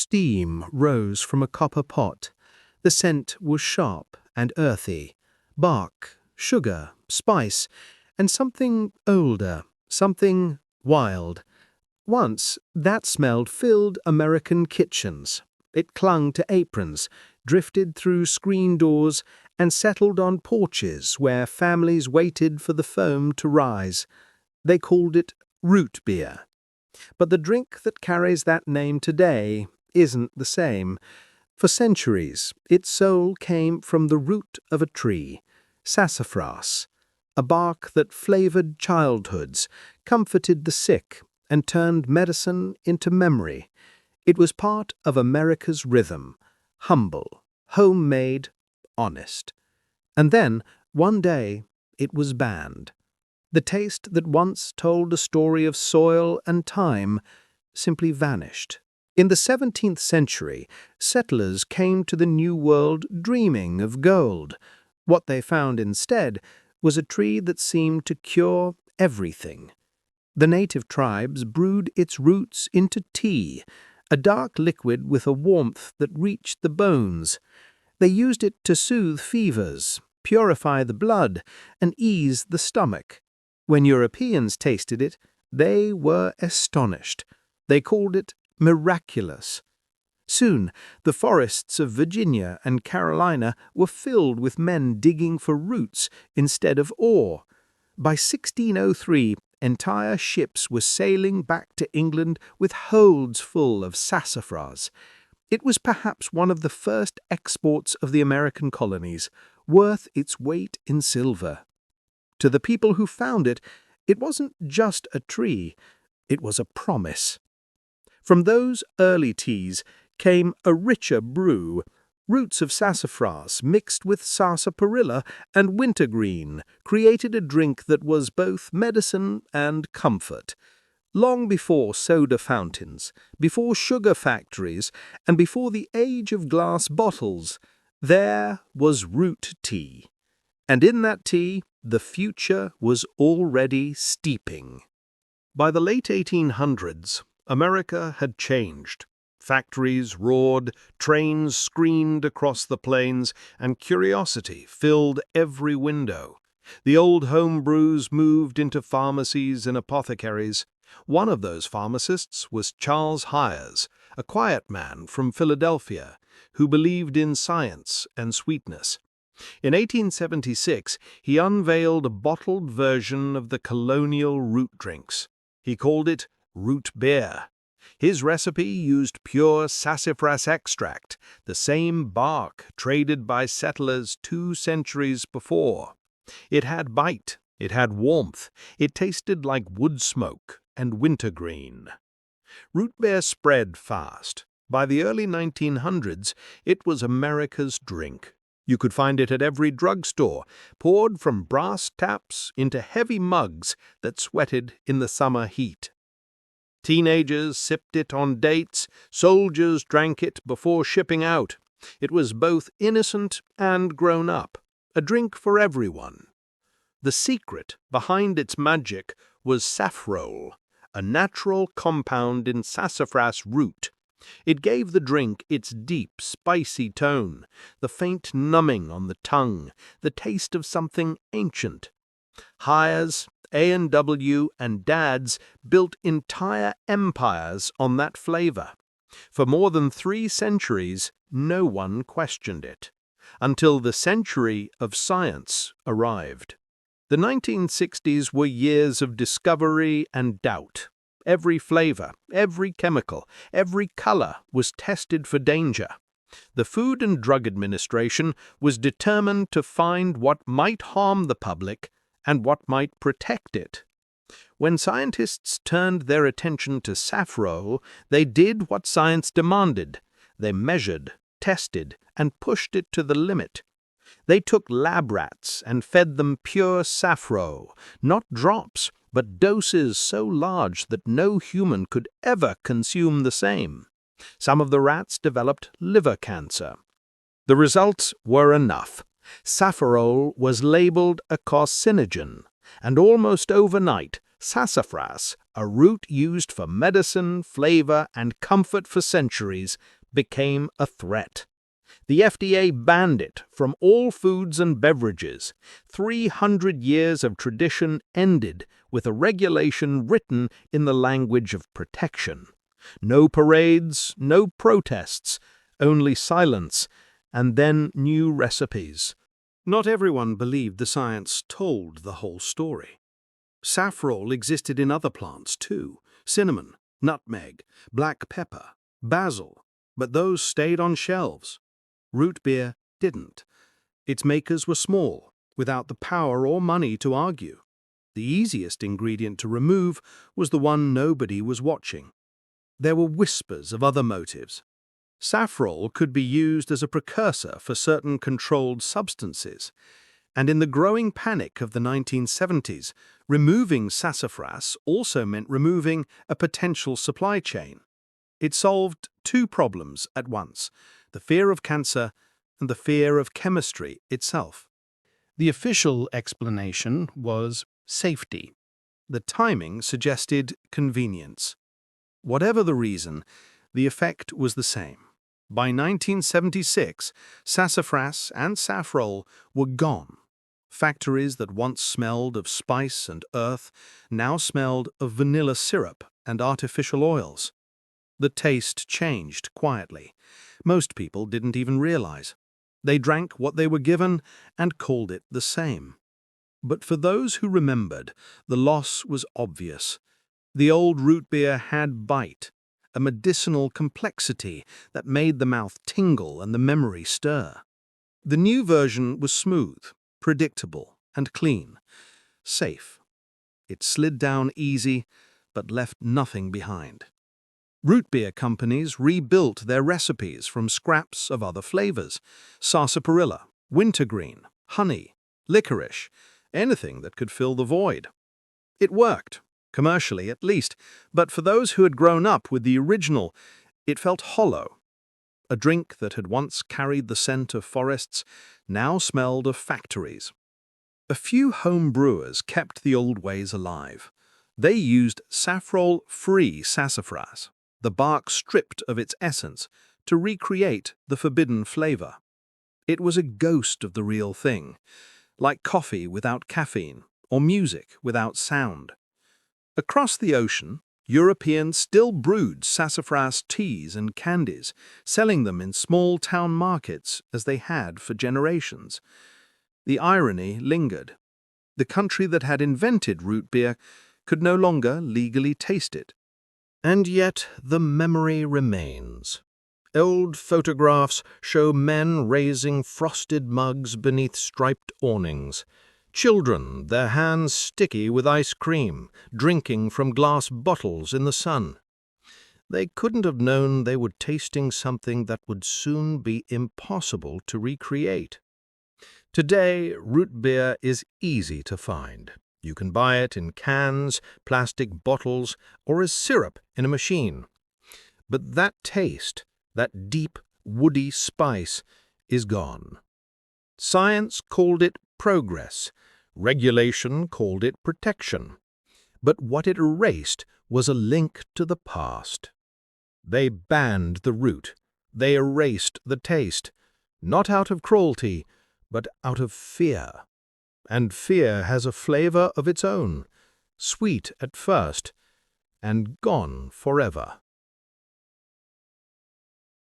steam rose from a copper pot. The scent was sharp and earthy. Bark, sugar, spice, and something older, something wild. Once, that smell filled American kitchens. It clung to aprons, drifted through screen doors, and settled on porches where families waited for the foam to rise. They called it root beer. But the drink that carries that name today isn't the same. For centuries, its soul came from the root of a tree, sassafras, a bark that flavored childhoods, comforted the sick, and turned medicine into memory. It was part of America's rhythm, humble, homemade, honest. And then, one day, it was banned. The taste that once told a story of soil and time simply vanished. In the 17th century, settlers came to the New World dreaming of gold. What they found instead was a tree that seemed to cure everything. The native tribes brewed its roots into tea, a dark liquid with a warmth that reached the bones. They used it to soothe fevers, purify the blood, and ease the stomach. When Europeans tasted it, they were astonished. They called it miraculous. Soon, the forests of Virginia and Carolina were filled with men digging for roots instead of ore. By 1603, entire ships were sailing back to England with holds full of sassafras. It was perhaps one of the first exports of the American colonies, worth its weight in silver. To the people who found it, it wasn't just a tree, it was a promise. From those early teas came a richer brew. Roots of sassafras mixed with sarsaparilla and wintergreen created a drink that was both medicine and comfort. Long before soda fountains, before sugar factories, and before the age of glass bottles, there was root tea. And in that tea, the future was already steeping. By the late 1800s, America had changed. Factories roared, trains screamed across the plains, and curiosity filled every window. The old home brews moved into pharmacies and apothecaries. One of those pharmacists was Charles Hyers, a quiet man from Philadelphia, who believed in science and sweetness. In 1876, he unveiled a bottled version of the colonial root drinks. He called it root beer. His recipe used pure sassafras extract, the same bark traded by settlers 2 centuries before. It had bite, it had warmth, it tasted like wood smoke and wintergreen. Root beer spread fast. By the early 1900s, it was America's drink. You could find it at every drugstore, poured from brass taps into heavy mugs that sweated in the summer heat. Teenagers sipped it on dates, soldiers drank it before shipping out. It was both innocent and grown up, a drink for everyone. The secret behind its magic was saffrole, a natural compound in sassafras root. It gave the drink its deep, spicy tone, the faint numbing on the tongue, the taste of something ancient. Hyers, A&W, and Dads built entire empires on that flavor. For more than 3 centuries, no one questioned it, until the century of science arrived. The 1960s were years of discovery and doubt. Every flavor, every chemical, every color was tested for danger. The Food and Drug Administration was determined to find what might harm the public and what might protect it. When scientists turned their attention to saffrole, they did what science demanded. They measured, tested, and pushed it to the limit. They took lab rats and fed them pure saffrole, not drops, but doses so large that no human could ever consume the same. Some of the rats developed liver cancer. The results were enough. Saffrole was labeled a carcinogen, and almost overnight, sassafras, a root used for medicine, flavor, and comfort for centuries, became a threat. The FDA banned it from all foods and beverages. 300 years of tradition ended with a regulation written in the language of protection. No parades, no protests, only silence, and then new recipes. Not everyone believed the science told the whole story. Saffrol existed in other plants too: cinnamon, nutmeg, black pepper, basil, but those stayed on shelves. Root beer didn't. Its makers were small, without the power or money to argue. The easiest ingredient to remove was the one nobody was watching. There were whispers of other motives. Saffrol could be used as a precursor for certain controlled substances, and in the growing panic of the 1970s, removing sassafras also meant removing a potential supply chain. It solved two problems at once: the fear of cancer and the fear of chemistry itself. The official explanation was safety. The timing suggested convenience. Whatever the reason, the effect was the same. By 1976, sassafras and saffrol were gone. Factories that once smelled of spice and earth now smelled of vanilla syrup and artificial oils. The taste changed quietly. Most people didn't even realize. They drank what they were given and called it the same. But for those who remembered, the loss was obvious. The old root beer had bite, a medicinal complexity that made the mouth tingle and the memory stir. The new version was smooth, predictable, and clean. Safe. It slid down easy, but left nothing behind. Root beer companies rebuilt their recipes from scraps of other flavors: sarsaparilla, wintergreen, honey, licorice, anything that could fill the void. It worked, commercially at least, but for those who had grown up with the original, it felt hollow. A drink that had once carried the scent of forests now smelled of factories. A few home brewers kept the old ways alive. They used saffrol-free sassafras, the bark stripped of its essence, to recreate the forbidden flavor. It was a ghost of the real thing, like coffee without caffeine or music without sound. Across the ocean, Europeans still brewed sassafras teas and candies, selling them in small town markets as they had for generations. The irony lingered. The country that had invented root beer could no longer legally taste it. And yet the memory remains. Old photographs show men raising frosted mugs beneath striped awnings. Children, their hands sticky with ice cream, drinking from glass bottles in the sun. They couldn't have known they were tasting something that would soon be impossible to recreate. Today, root beer is easy to find. You can buy it in cans, plastic bottles, or as syrup in a machine. But that taste, that deep, woody spice, is gone. Science called it progress. Regulation called it protection. But what it erased was a link to the past. They banned the root. They erased the taste, not out of cruelty, but out of fear. And fear has a flavor of its own, sweet at first, and gone forever.